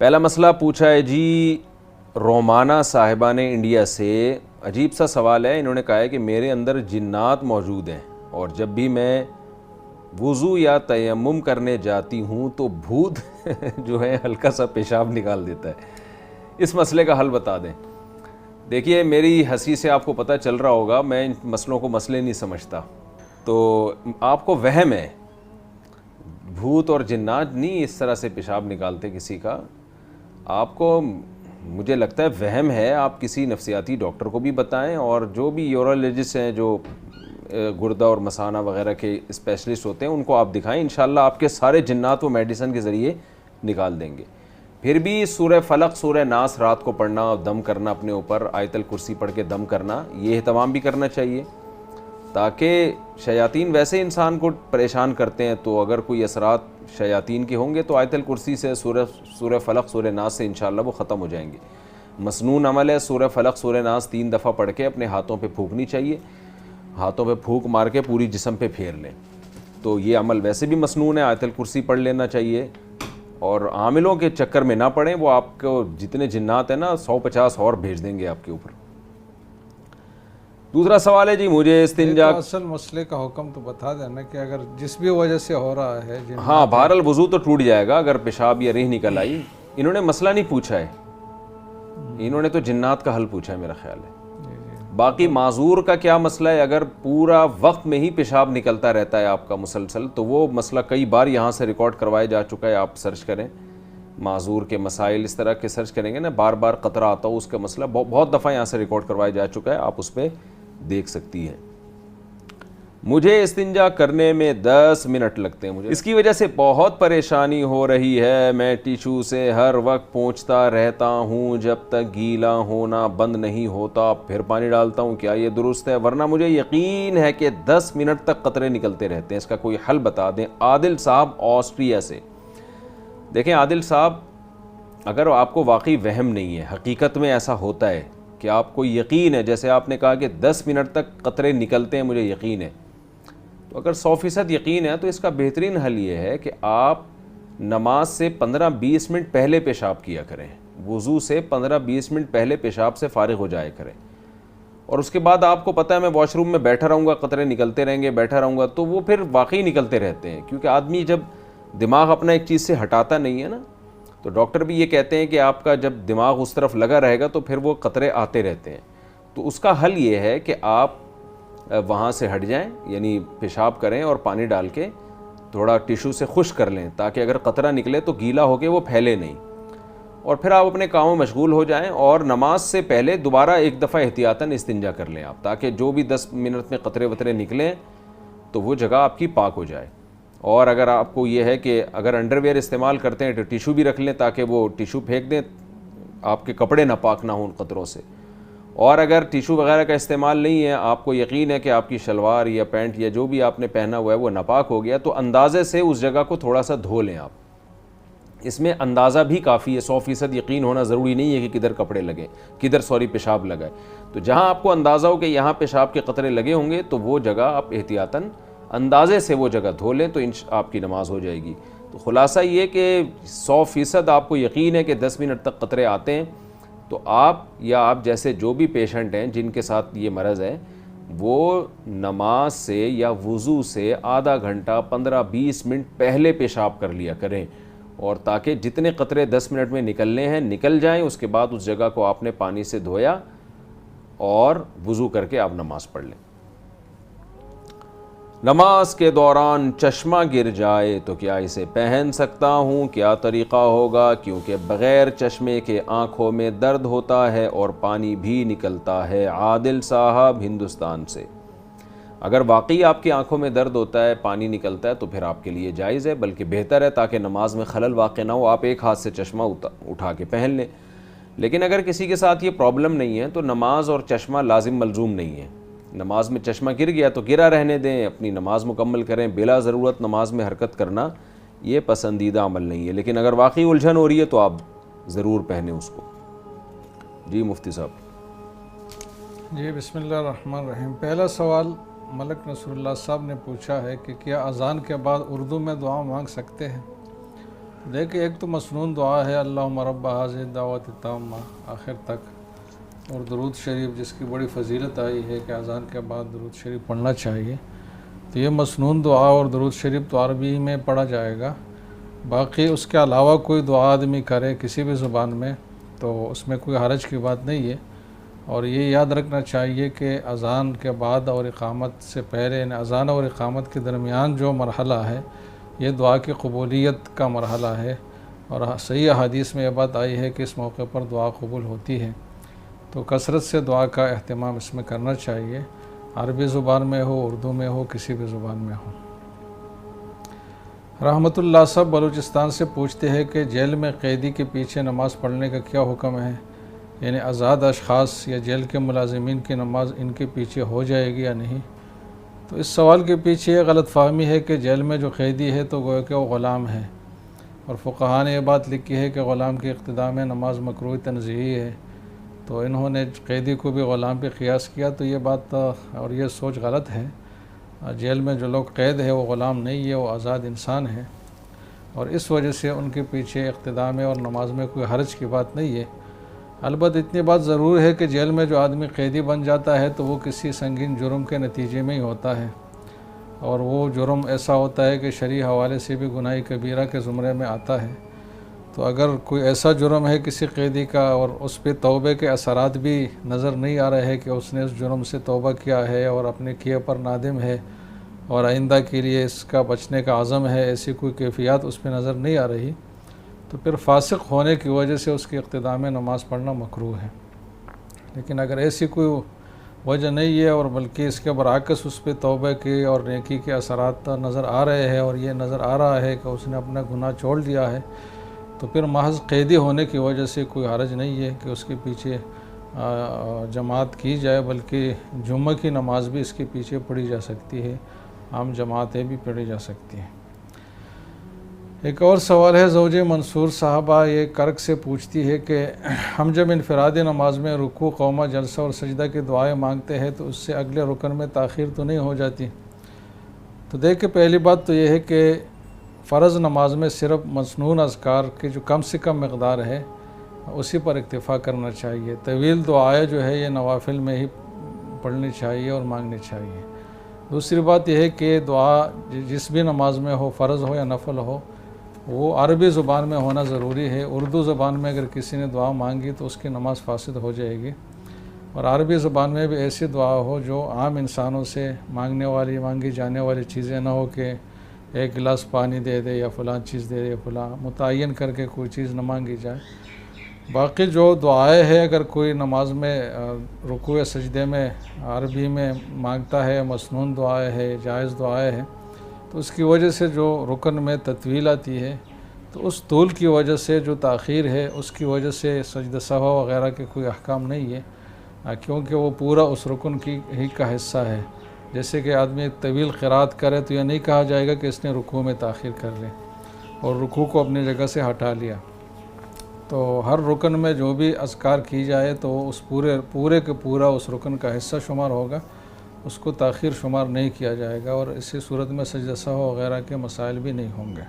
پہلا مسئلہ پوچھا ہے جی رومانہ صاحبہ نے انڈیا سے. عجیب سا سوال ہے. انہوں نے کہا ہے کہ میرے اندر جنات موجود ہیں اور جب بھی میں وضو یا تیمم کرنے جاتی ہوں تو بھوت جو ہے ہلکا سا پیشاب نکال دیتا ہے. اس مسئلے کا حل بتا دیں. دیکھیے میری ہنسی سے آپ کو پتہ چل رہا ہوگا میں ان مسئلوں کو مسئلے نہیں سمجھتا. تو آپ کو وہم ہے, بھوت اور جنات نہیں اس طرح سے پیشاب نکالتے کسی کا. آپ کو مجھے لگتا ہے وہم ہے. آپ کسی نفسیاتی ڈاکٹر کو بھی بتائیں اور جو بھی یورولوجسٹ ہیں جو گردہ اور مثانہ وغیرہ کے اسپیشلسٹ ہوتے ہیں ان کو آپ دکھائیں. انشاءاللہ آپ کے سارے جنات وہ میڈیسن کے ذریعے نکال دیں گے. پھر بھی سورہ فلق سورہ ناس رات کو پڑھنا اور دم کرنا اپنے اوپر, آیت الکرسی پڑھ کے دم کرنا, یہ اہتمام بھی کرنا چاہیے تاکہ شیاطین ویسے انسان کو پریشان کرتے ہیں تو اگر کوئی اثرات شیاطین کے ہوں گے تو آیت الکرسی سے سورہ فلق سورہ ناس سے انشاءاللہ وہ ختم ہو جائیں گے. مسنون عمل ہے. سورہ فلق سورہ ناس 3 دفعہ پڑھ کے اپنے ہاتھوں پہ پھونکنی چاہیے, ہاتھوں پہ پھونک مار کے پوری جسم پہ پھیر لیں. تو یہ عمل ویسے بھی مسنون ہے. آیت الکرسی پڑھ لینا چاہیے اور عاملوں کے چکر میں نہ پڑیں, وہ آپ کو جتنے جنات ہیں نا 150 اور بھیج دیں گے آپ کے اوپر. دوسرا سوال ہے جی مجھے استنجا, اصل مسئلے کا حکم تو بتا دینا کہ اگر جس بھی وجہ سے ہو رہا ہے ہاں بہرحال وضو تو ٹوٹ جائے گا اگر پیشاب یا ریح نکل آئی. انہوں نے مسئلہ نہیں پوچھا ہے, انہوں نے تو جنات کا حل پوچھا ہے میرا خیال ہے. باقی معذور کا کیا مسئلہ ہے؟ اگر پورا وقت میں ہی پیشاب نکلتا رہتا ہے آپ کا مسلسل تو وہ مسئلہ کئی بار یہاں سے ریکارڈ کروایا جا چکا ہے. آپ سرچ کریں معذور کے مسائل, اس طرح کے سرچ کریں گے نا, بار بار قطرہ آتا ہو اس کا مسئلہ بہت دفعہ یہاں سے ریکارڈ کروایا جا چکا ہے. آپ اس پہ دیکھ سکتی ہیں. مجھے استنجا کرنے میں 10 منٹ لگتے ہیں. مجھے اس کی وجہ سے بہت پریشانی ہو رہی ہے. میں ٹیشو سے ہر وقت پونچھتا رہتا ہوں جب تک گیلا ہونا بند نہیں ہوتا, پھر پانی ڈالتا ہوں. کیا یہ درست ہے؟ ورنہ مجھے یقین ہے کہ 10 منٹ تک قطرے نکلتے رہتے ہیں. اس کا کوئی حل بتا دیں. عادل صاحب آسٹریا سے. دیکھیں عادل صاحب, اگر آپ کو واقعی وہم نہیں ہے, حقیقت میں ایسا ہوتا ہے کہ آپ کو یقین ہے, جیسے آپ نے کہا کہ 10 منٹ تک قطرے نکلتے ہیں مجھے یقین ہے, تو اگر 100% یقین ہے تو اس کا بہترین حل یہ ہے کہ آپ نماز سے 15-20 منٹ پہلے پیشاب کیا کریں. وضو سے 15-20 منٹ پہلے پیشاب سے فارغ ہو جائے کریں. اور اس کے بعد آپ کو پتہ ہے میں واش روم میں بیٹھا رہوں گا, قطرے نکلتے رہیں گے, بیٹھا رہوں گا, تو وہ پھر واقعی نکلتے رہتے ہیں. کیونکہ آدمی جب دماغ اپنا ایک چیز سے ہٹاتا نہیں ہے نا, تو ڈاکٹر بھی یہ کہتے ہیں کہ آپ کا جب دماغ اس طرف لگا رہے گا تو پھر وہ قطرے آتے رہتے ہیں. تو اس کا حل یہ ہے کہ آپ وہاں سے ہٹ جائیں, یعنی پیشاب کریں اور پانی ڈال کے تھوڑا ٹیشو سے خشک کر لیں تاکہ اگر قطرہ نکلے تو گیلا ہو کے وہ پھیلے نہیں. اور پھر آپ اپنے کاموں میں مشغول ہو جائیں اور نماز سے پہلے دوبارہ ایک دفعہ احتیاطاً استنجا کر لیں آپ, تاکہ جو بھی 10 منٹ میں قطرے وطرے نکلیں تو وہ جگہ آپ کی پاک ہو جائے. اور اگر آپ کو یہ ہے کہ اگر انڈر ویئر استعمال کرتے ہیں تو ٹیشو بھی رکھ لیں تاکہ وہ ٹیشو پھینک دیں, آپ کے کپڑے ناپاک نہ ہوں ان قطروں سے. اور اگر ٹیشو وغیرہ کا استعمال نہیں ہے, آپ کو یقین ہے کہ آپ کی شلوار یا پینٹ یا جو بھی آپ نے پہنا ہوا ہے وہ ناپاک ہو گیا, تو اندازے سے اس جگہ کو تھوڑا سا دھو لیں آپ. اس میں اندازہ بھی کافی ہے, 100% یقین ہونا ضروری نہیں ہے کہ کدھر کپڑے لگے, پیشاب لگائے. تو جہاں آپ کو اندازہ ہو کہ یہاں پیشاب کے قطرے لگے ہوں گے تو وہ جگہ آپ احتیاطاً اندازے سے وہ جگہ دھو لیں تو آپ کی نماز ہو جائے گی. تو خلاصہ یہ کہ 100% آپ کو یقین ہے کہ 10 منٹ تک قطرے آتے ہیں, تو آپ یا آپ جیسے جو بھی پیشنٹ ہیں جن کے ساتھ یہ مرض ہے وہ نماز سے یا وضو سے آدھا گھنٹہ 15-20 منٹ پہلے پیشاب کر لیا کریں, اور تاکہ جتنے قطرے 10 منٹ میں نکلنے ہیں نکل جائیں. اس کے بعد اس جگہ کو آپ نے پانی سے دھویا اور وضو کر کے آپ نماز پڑھ لیں. نماز کے دوران چشمہ گر جائے تو کیا اسے پہن سکتا ہوں؟ کیا طریقہ ہوگا؟ کیونکہ بغیر چشمے کے آنکھوں میں درد ہوتا ہے اور پانی بھی نکلتا ہے. عادل صاحب ہندوستان سے. اگر واقعی آپ کی آنکھوں میں درد ہوتا ہے, پانی نکلتا ہے, تو پھر آپ کے لیے جائز ہے, بلکہ بہتر ہے تاکہ نماز میں خلل واقع نہ ہو. آپ ایک ہاتھ سے چشمہ اٹھا کے پہن لیں. لیکن اگر کسی کے ساتھ یہ پرابلم نہیں ہے تو نماز اور چشمہ لازم ملزوم نہیں ہے. نماز میں چشمہ گر گیا تو گرا رہنے دیں, اپنی نماز مکمل کریں. بلا ضرورت نماز میں حرکت کرنا یہ پسندیدہ عمل نہیں ہے. لیکن اگر واقعی الجھن ہو رہی ہے تو آپ ضرور پہنیں اس کو. جی مفتی صاحب. جی بسم اللہ الرحمن الرحیم. پہلا سوال ملک نصر اللہ صاحب نے پوچھا ہے کہ کیا اذان کے بعد اردو میں دعا مانگ سکتے ہیں؟ دیکھیں ایک تو مسنون دعا ہے اللہم رب ھذہ الدعوۃ التامہ آخر تک، اور درود شریف جس کی بڑی فضیلت آئی ہے کہ اذان کے بعد درود شریف پڑھنا چاہیے، تو یہ مسنون دعا اور درود شریف تو عربی میں پڑھا جائے گا۔ باقی اس کے علاوہ کوئی دعا آدمی کرے کسی بھی زبان میں تو اس میں کوئی حرج کی بات نہیں ہے، اور یہ یاد رکھنا چاہیے کہ اذان کے بعد اور اقامت سے پہلے، یعنی اذان اور اقامت کے درمیان جو مرحلہ ہے یہ دعا کی قبولیت کا مرحلہ ہے، اور صحیح احادیث میں یہ بات آئی ہے کہ اس موقع پر دعا قبول ہوتی ہے، تو کثرت سے دعا کا اہتمام اس میں کرنا چاہیے، عربی زبان میں ہو، اردو میں ہو، کسی بھی زبان میں ہو۔ رحمت اللہ صاحب بلوچستان سے پوچھتے ہیں کہ جیل میں قیدی کے پیچھے نماز پڑھنے کا کیا حکم ہے، یعنی آزاد اشخاص یا جیل کے ملازمین کی نماز ان کے پیچھے ہو جائے گی یا نہیں؟ تو اس سوال کے پیچھے یہ غلط فہمی ہے کہ جیل میں جو قیدی ہے تو گویا کہ وہ غلام ہے، اور فقہاء نے یہ بات لکھی ہے کہ غلام کی اقتداء میں نماز مکروہ تنزیہی ہے، تو انہوں نے قیدی کو بھی غلام پہ قیاس کیا، تو یہ بات اور یہ سوچ غلط ہے۔ جیل میں جو لوگ قید ہے وہ غلام نہیں ہے، وہ آزاد انسان ہے، اور اس وجہ سے ان کے پیچھے اقتداء میں اور نماز میں کوئی حرج کی بات نہیں ہے۔ البتہ اتنی بات ضرور ہے کہ جیل میں جو آدمی قیدی بن جاتا ہے تو وہ کسی سنگین جرم کے نتیجے میں ہی ہوتا ہے، اور وہ جرم ایسا ہوتا ہے کہ شرعی حوالے سے بھی گناہ کبیرہ کے زمرے میں آتا ہے، تو اگر کوئی ایسا جرم ہے کسی قیدی کا اور اس پہ توبے کے اثرات بھی نظر نہیں آ رہے ہیں کہ اس نے اس جرم سے توبہ کیا ہے اور اپنے کیے پر نادم ہے اور آئندہ کے لیے اس کا بچنے کا عزم ہے، ایسی کوئی کیفیات اس پہ نظر نہیں آ رہی، تو پھر فاسق ہونے کی وجہ سے اس کی اقتداء میں نماز پڑھنا مکروہ ہے۔ لیکن اگر ایسی کوئی وجہ نہیں ہے اور بلکہ اس کے برعکس اس پہ توبہ کی اور نیکی کے اثرات نظر آ رہے ہیں اور یہ نظر آ رہا ہے کہ اس نے اپنا گناہ چھوڑ دیا ہے، تو پھر محض قیدی ہونے کی وجہ سے کوئی حرج نہیں ہے کہ اس کے پیچھے جماعت کی جائے، بلکہ جمعہ کی نماز بھی اس کے پیچھے پڑھی جا سکتی ہے، عام جماعتیں بھی پڑھی جا سکتی ہیں۔ ایک اور سوال ہے زوج منصور صاحبہ یہ کرک سے پوچھتی ہے کہ ہم جب انفرادی نماز میں رکوع، قومہ، جلسہ اور سجدہ کی دعائیں مانگتے ہیں تو اس سے اگلے رکن میں تاخیر تو نہیں ہو جاتی؟ تو دیکھیں پہلی بات تو یہ ہے کہ فرض نماز میں صرف مسنون اذکار کی جو کم سے کم مقدار ہے اسی پر اکتفا کرنا چاہیے، طویل دعائیں جو ہے یہ نوافل میں ہی پڑھنی چاہیے اور مانگنی چاہیے۔ دوسری بات یہ ہے کہ دعا جس بھی نماز میں ہو، فرض ہو یا نفل ہو، وہ عربی زبان میں ہونا ضروری ہے۔ اردو زبان میں اگر کسی نے دعا مانگی تو اس کی نماز فاسد ہو جائے گی، اور عربی زبان میں بھی ایسی دعا ہو جو عام انسانوں سے مانگی جانے والی چیزیں نہ ہو کہ ایک گلاس پانی دے دے یا فلاں چیز دے دے، فلاں متعین کر کے کوئی چیز نہ مانگی جائے۔ باقی جو دعائیں ہیں اگر کوئی نماز میں رکوع سجدے میں عربی میں مانگتا ہے، مسنون دعائیں ہے، جائز دعائیں ہیں، تو اس کی وجہ سے جو رکن میں تطویل آتی ہے تو اس طول کی وجہ سے جو تاخیر ہے اس کی وجہ سے سجدہ سہو وغیرہ کے کوئی احکام نہیں ہے، کیونکہ وہ پورا اس رکن کی ہی کا حصہ ہے۔ جیسے کہ آدمی طویل قرات کرے تو یہ نہیں کہا جائے گا کہ اس نے رکوع میں تاخیر کر لی اور رکوع کو اپنی جگہ سے ہٹا لیا۔ تو ہر رکن میں جو بھی اذکار کی جائے تو اس پورے کے پورا اس رکن کا حصہ شمار ہوگا، اس کو تاخیر شمار نہیں کیا جائے گا، اور اسی صورت میں سجدہ سہو وغیرہ کے مسائل بھی نہیں ہوں گے۔